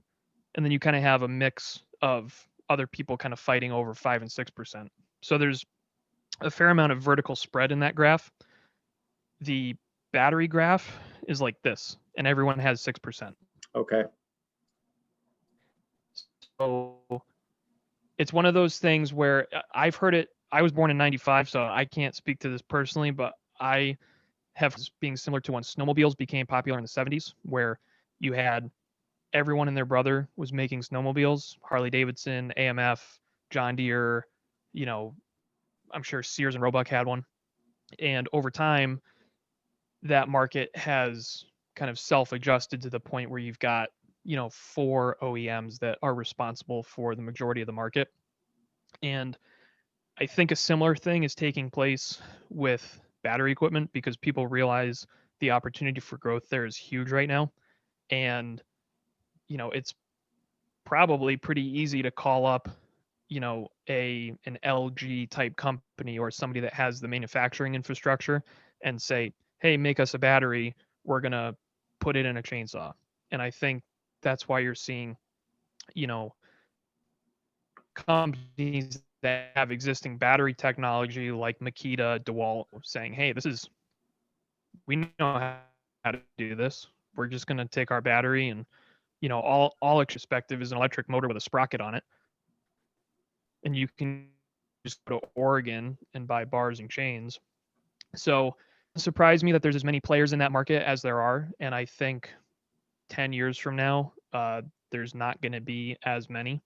then you kind of have a mix of other people kind of fighting over 5 and 6%. So there's a fair amount of vertical spread in that graph. The battery graph is like this, and everyone has 6%. Okay. So it's one of those things where I've heard it. I was born in 95, so I can't speak to this personally, but I have being similar to when snowmobiles became popular in the 70s, where you had everyone and their brother was making snowmobiles, Harley Davidson, AMF, John Deere, I'm sure Sears and Roebuck had one. And over time, that market has kind of self-adjusted to the point where you've got, 4 OEMs that are responsible for the majority of the market. And I think a similar thing is taking place with battery equipment, because people realize the opportunity for growth there is huge right now. And, it's probably pretty easy to call up, an LG type company or somebody that has the manufacturing infrastructure and say, hey, make us a battery. We're going to put it in a chainsaw. And I think that's why you're seeing, companies that have existing battery technology like Makita, DeWalt saying, hey, we know how to do this. We're just going to take our battery and, all it's perspective is an electric motor with a sprocket on it. And you can just go to Oregon and buy bars and chains. So it surprised me that there's as many players in that market as there are. And I think 10 years from now, there's not going to be as many.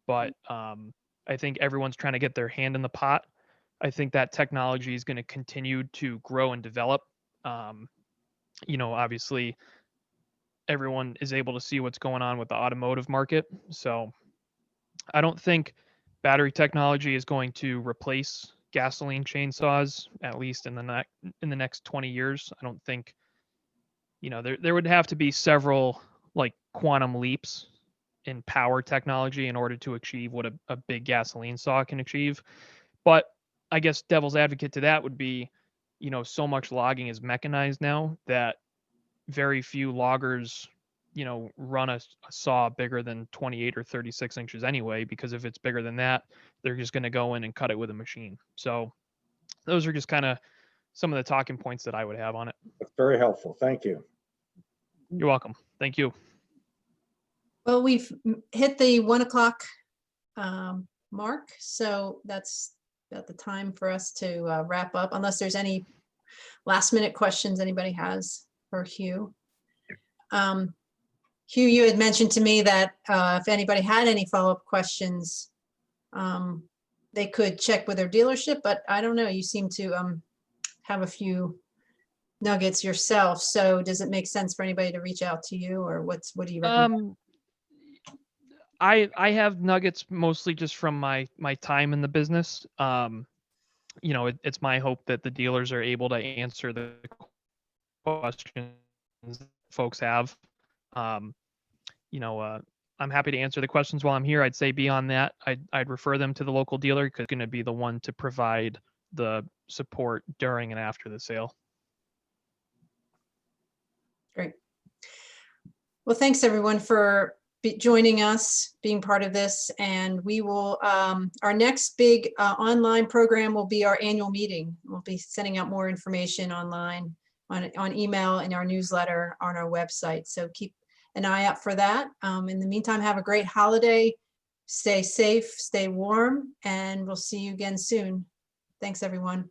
But I think everyone's trying to get their hand in the pot. I think that technology is going to continue to grow and develop. Obviously, everyone is able to see what's going on with the automotive market. So I don't think battery technology is going to replace gasoline chainsaws, at least in the next 20 years. I don't think, there would have to be several like quantum leaps in power technology in order to achieve what a big gasoline saw can achieve. But I guess devil's advocate to that would be, so much logging is mechanized now that very few loggers, run a saw bigger than 28 or 36 inches anyway, because if it's bigger than that, they're just going to go in and cut it with a machine. So those are just kind of some of the talking points that I would have on it. That's very helpful. Thank you. You're welcome. Thank you. Well, we've hit the 1 o'clock mark, so that's about the time for us to wrap up, unless there's any last minute questions anybody has for Hugh. Hugh, you had mentioned to me that if anybody had any follow-up questions, they could check with their dealership, but I don't know, you seem to have a few nuggets yourself. So does it make sense for anybody to reach out to you, or what do you recommend? I have nuggets mostly just from my time in the business. It's my hope that the dealers are able to answer the questions folks have. I'm happy to answer the questions while I'm here. I'd say beyond that, I'd refer them to the local dealer because it's going to be the one to provide the support during and after the sale. Great. Well, thanks everyone for joining us, being part of this, and we will, our next big online program will be our annual meeting. We'll be sending out more information online, on email, in our newsletter, on our website. So keep an eye out for that. In the meantime, have a great holiday. Stay safe, stay warm, and we'll see you again soon. Thanks, everyone.